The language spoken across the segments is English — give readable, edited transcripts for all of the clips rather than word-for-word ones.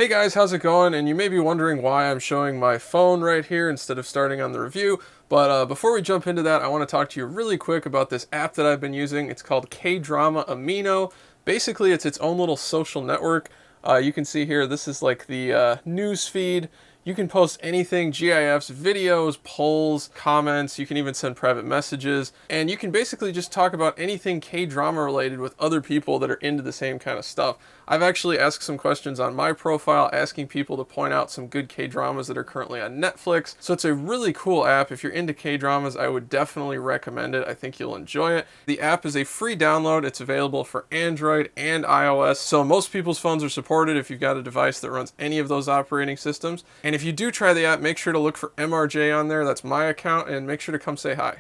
Hey guys, how's it going? And you may be wondering why I'm showing my phone right here instead of starting on the review. But before we jump into that, I want to talk to you really quick about this app that I've been using. It's called K-Drama Amino. Basically, it's its own little social network. You can see here, this is like the news feed. You can post anything, GIFs, videos, polls, comments. You can even send private messages. And you can basically just talk about anything K-drama related with other people that are into the same kind of stuff. I've actually asked some questions on my profile, asking people to point out some good K-dramas that are currently on Netflix. So it's a really cool app. If you're into K-dramas, I would definitely recommend it. I think you'll enjoy it. The app is a free download. It's available for Android and iOS. So most people's phones are supported if you've got a device that runs any of those operating systems. And if you do try the app, make sure to look for MRJ on there. That's my account, and make sure to come say hi.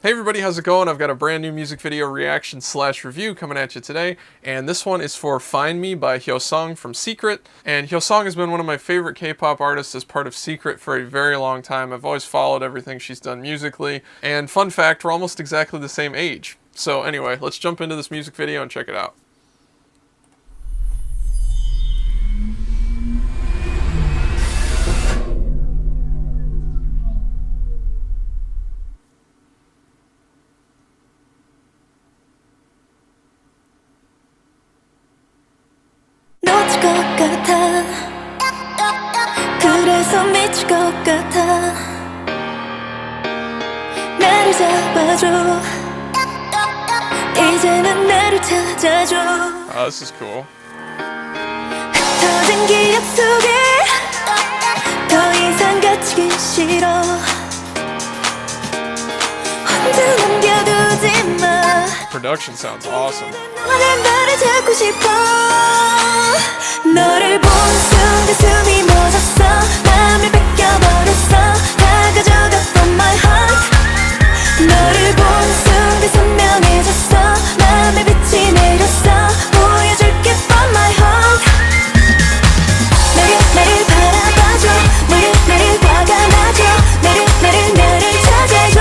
Hey everybody, how's it going? I've got a brand new music video reaction / review coming at you today, and this one is for Find Me by Hyo Seong from Secret. And Hyo Seong has been one of my favorite K-pop artists as part of Secret for a very long time. I've always followed everything she's done musically, and fun fact, we're almost exactly the same age. So anyway, let's jump into this music video and check it out. 그래서 미칠 것 같아 나를 잡아줘 이제는 나를 찾아줘 Oh, this is cool. 흩어진 기억 속에 더 이상 갇히기 싫어 혼자 남겨두지 마 Production sounds awesome. 나를 잡고 싶어 너를 본 순간 숨이 멎었어 맘을 뺏겨버렸어 다 가져가 from my heart 너를 본 순간 선명해졌어 맘에 빛이 내렸어 보여줄게 from my heart 나를 바라봐줘 나를 화가 나줘 나를 찾아줘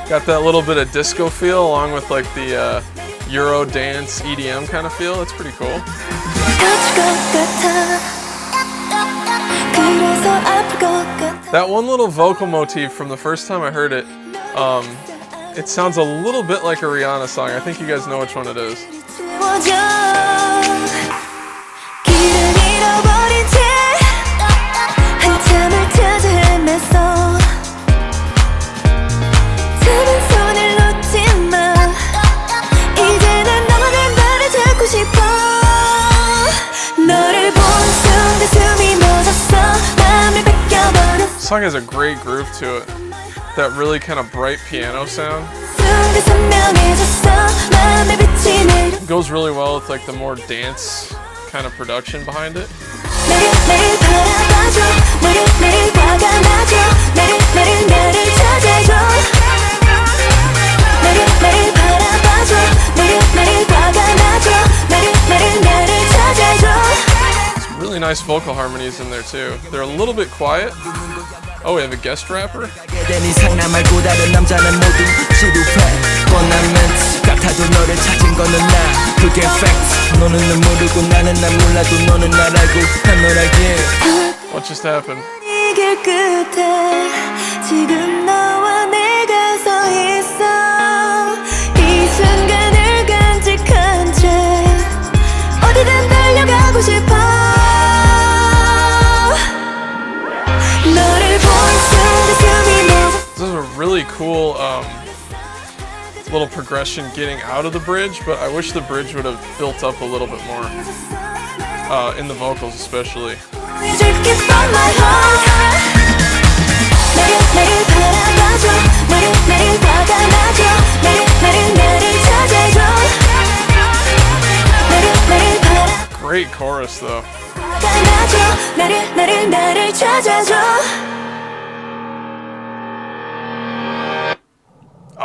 Got that little bit of disco feel along with like the Euro dance EDM kind of feel. It's pretty cool. That one little vocal motif from the first time I heard it, it sounds a little bit like a Rihanna song. I think you guys know which one it is. The song has a great groove to it. That really kind of bright piano sound. It goes really well with like the more dance kind of production behind it. Really nice vocal harmonies in there too. They're a little bit quiet. Oh, we have a guest rapper? What just happened? This is a really cool little progression getting out of the bridge, but I wish the bridge would have built up a little bit more, in the vocals especially. Great chorus though.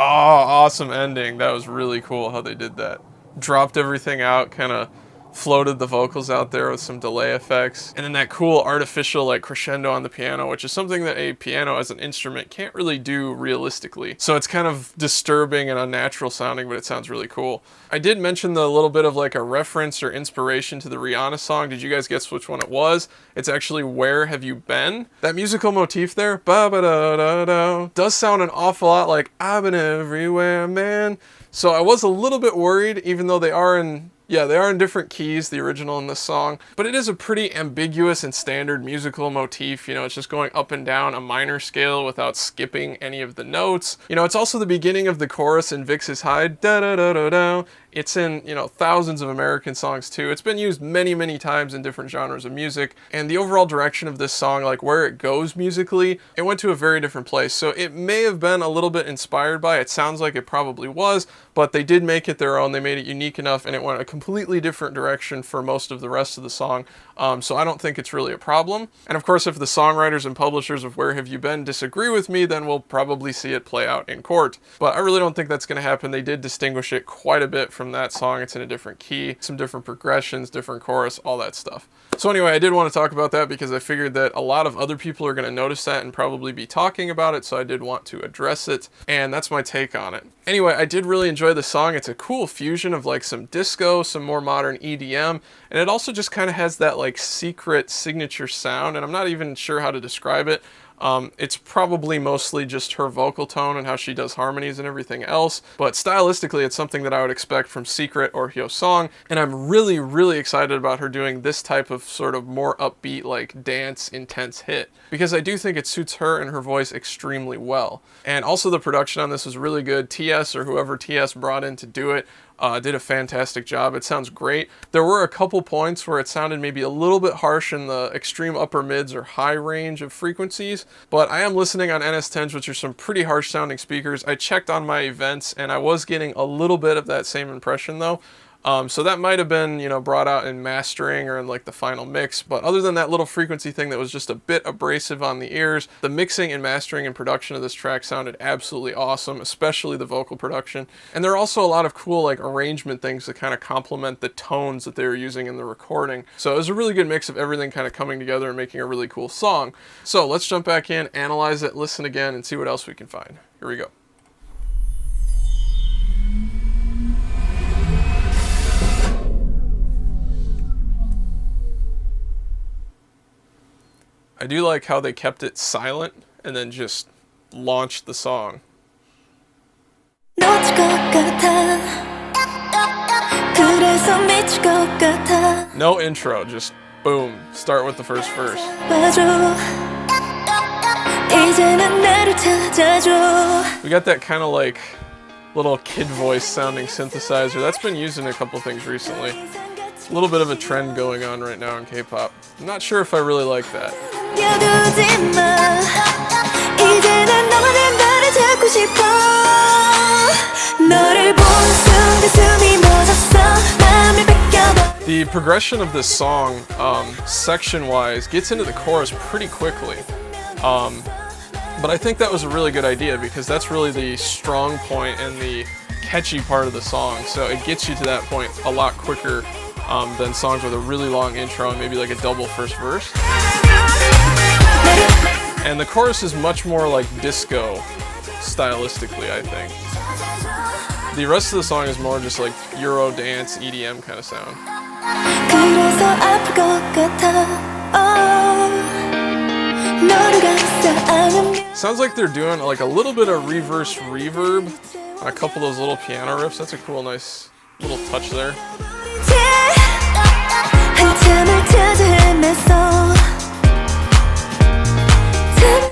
Oh, awesome ending. That was really cool how they did that. Dropped everything out, kind of floated the vocals out there with some delay effects, and then that cool artificial like crescendo on the piano, which is something that a piano as an instrument can't really do realistically. So it's kind of disturbing and unnatural sounding, but it sounds really cool. I did mention the little bit of like a reference or inspiration to the Rihanna song. Did you guys guess which one it was? It's actually Where Have You Been? That musical motif there, ba ba da da da, does sound an awful lot like I've been everywhere, man. So I was a little bit worried, even though they are in different keys, the original and this song, but it is a pretty ambiguous and standard musical motif. You know, it's just going up and down a minor scale without skipping any of the notes. You know, it's also the beginning of the chorus in Vix's High, da da da da da. It's in, you know, thousands of American songs too. It's been used many, many times in different genres of music, and the overall direction of this song, like where it goes musically, it went to a very different place. So it may have been a little bit inspired by it. Sounds like it probably was, but they did make it their own. They made it unique enough, and it went a completely different direction for most of the rest of the song. So I don't think it's really a problem. And of course, if the songwriters and publishers of Where Have You Been disagree with me, then we'll probably see it play out in court. But I really don't think that's going to happen. They did distinguish it quite a bit from that song. It's in a different key, some different progressions, different chorus, all that stuff. So anyway, I did want to talk about that because I figured that a lot of other people are going to notice that and probably be talking about it, so I did want to address it, and that's my take on it. Anyway, I did really enjoy the song. It's a cool fusion of like some disco, some more modern EDM, and it also just kind of has that like secret signature sound, and I'm not even sure how to describe it. It's probably mostly just her vocal tone and how she does harmonies and everything else, but stylistically it's something that I would expect from Secret or Hyo Seong, and I'm really, really excited about her doing this type of sort of more upbeat, like dance, intense hit, because I do think it suits her and her voice extremely well. And also the production on this was really good. TS, or whoever TS brought in to do it, did a fantastic job. It sounds great. There were a couple points where it sounded maybe a little bit harsh in the extreme upper mids or high range of frequencies, but I am listening on NS10s, which are some pretty harsh sounding speakers. I checked on my events and I was getting a little bit of that same impression though. So that might have been, you know, brought out in mastering or in like the final mix, but other than that little frequency thing that was just a bit abrasive on the ears, the mixing and mastering and production of this track sounded absolutely awesome, especially the vocal production. And there are also a lot of cool like arrangement things that kind of complement the tones that they were using in the recording. So it was a really good mix of everything kind of coming together and making a really cool song. So let's jump back in, analyze it, listen again, and see what else we can find. Here we go. I do like how they kept it silent and then just launched the song. No intro, just boom, start with the first verse. We got that kind of like little kid voice sounding synthesizer. That's been used in a couple things recently. A little bit of a trend going on right now in K-pop. I'm not sure if I really like that. The progression of this song, section-wise, gets into the chorus pretty quickly. But I think that was a really good idea because that's really the strong point and the catchy part of the song. So it gets you to that point a lot quicker than songs with a really long intro and maybe like a double first verse. And the chorus is much more like disco stylistically, I think. The rest of the song is more just like Euro dance, EDM kind of sound. Sounds like they're doing like a little bit of reverse reverb on a couple of those little piano riffs. That's a cool, nice little touch there.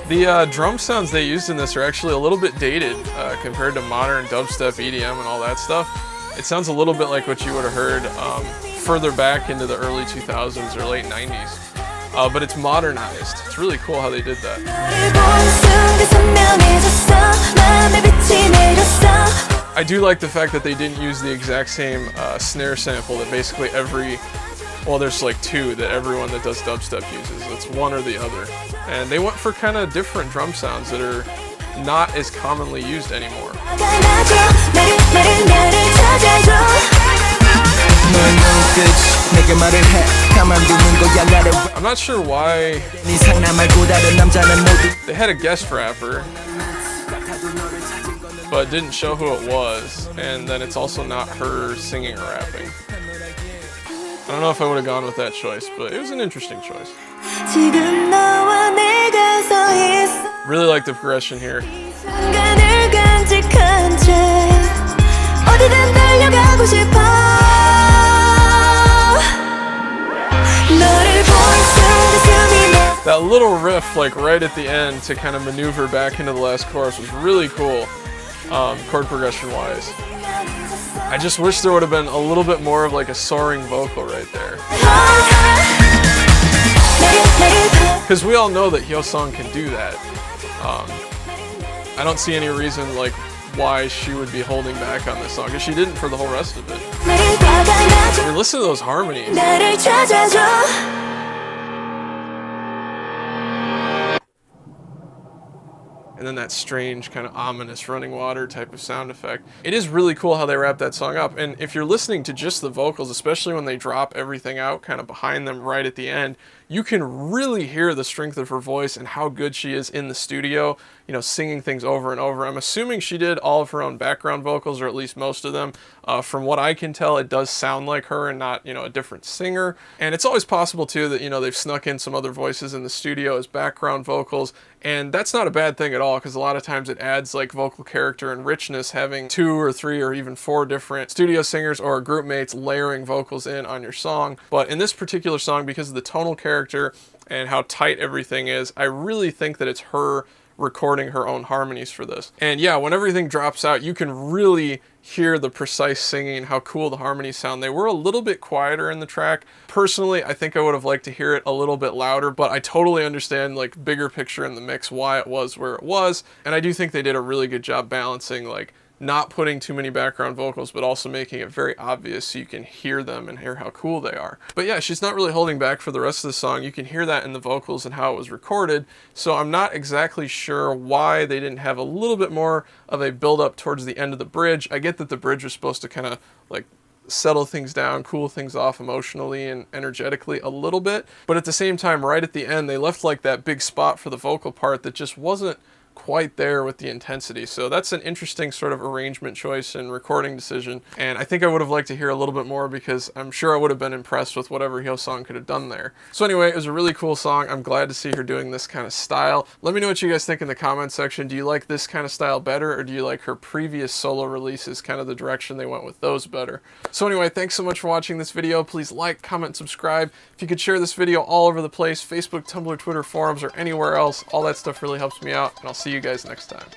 The drum sounds they used in this are actually a little bit dated compared to modern dubstep, EDM, and all that stuff. It sounds a little bit like what you would have heard further back into the early 2000s or late 90s. But it's modernized. It's really cool how they did that. I do like the fact that they didn't use the exact same snare sample that basically well, there's like two that everyone that does dubstep uses. It's one or the other. And they went for kind of different drum sounds that are not as commonly used anymore. I'm not sure why they had a guest rapper, but didn't show who it was, and then it's also not her singing or rapping. I don't know if I would have gone with that choice, but it was an interesting choice. Really like the progression here. That little riff, like right at the end, to kind of maneuver back into the last chorus was really cool, chord progression wise. I just wish there would have been a little bit more of like a soaring vocal right there. Because we all know that Hyo Seong can do that. I don't see any reason like why she would be holding back on this song, because she didn't for the whole rest of it. I mean, listen to those harmonies. And then that strange kind of ominous running water type of sound effect. It is really cool how they wrap that song up. And if you're listening to just the vocals, especially when they drop everything out kind of behind them right at the end, you can really hear the strength of her voice and how good she is in the studio, you know, singing things over and over. I'm assuming she did all of her own background vocals, or at least most of them. From what I can tell, it does sound like her and not, you know, a different singer. And it's always possible too that, you know, they've snuck in some other voices in the studio as background vocals. And that's not a bad thing at all, because a lot of times it adds like vocal character and richness having 2 or 3 or even 4 different studio singers or group mates layering vocals in on your song. But in this particular song, because of the tonal character and how tight everything is, I really think that it's her recording her own harmonies for this. And yeah, when everything drops out, you can really hear the precise singing, how cool the harmonies sound. They were a little bit quieter in the track. Personally, I think I would have liked to hear it a little bit louder, but I totally understand, like, bigger picture in the mix, why it was where it was. And I do think they did a really good job balancing, like, not putting too many background vocals, but also making it very obvious so you can hear them and hear how cool they are. But yeah, she's not really holding back for the rest of the song. You can hear that in the vocals and how it was recorded. So I'm not exactly sure why they didn't have a little bit more of a build up towards the end of the bridge. I get that the bridge was supposed to kind of like settle things down, cool things off emotionally and energetically a little bit. But at the same time, right at the end, they left like that big spot for the vocal part that just wasn't quite there with the intensity. So that's an interesting sort of arrangement choice and recording decision. And I think I would have liked to hear a little bit more, because I'm sure I would have been impressed with whatever Hyo Seong could have done there. So anyway, it was a really cool song. I'm glad to see her doing this kind of style. Let me know what you guys think in the comment section. Do you like this kind of style better, or do you like her previous solo releases, kind of the direction they went with those better? So anyway, thanks so much for watching this video. Please like, comment, subscribe. If you could share this video all over the place, Facebook, Tumblr, Twitter, forums, or anywhere else, all that stuff really helps me out, and I'll see you guys next time.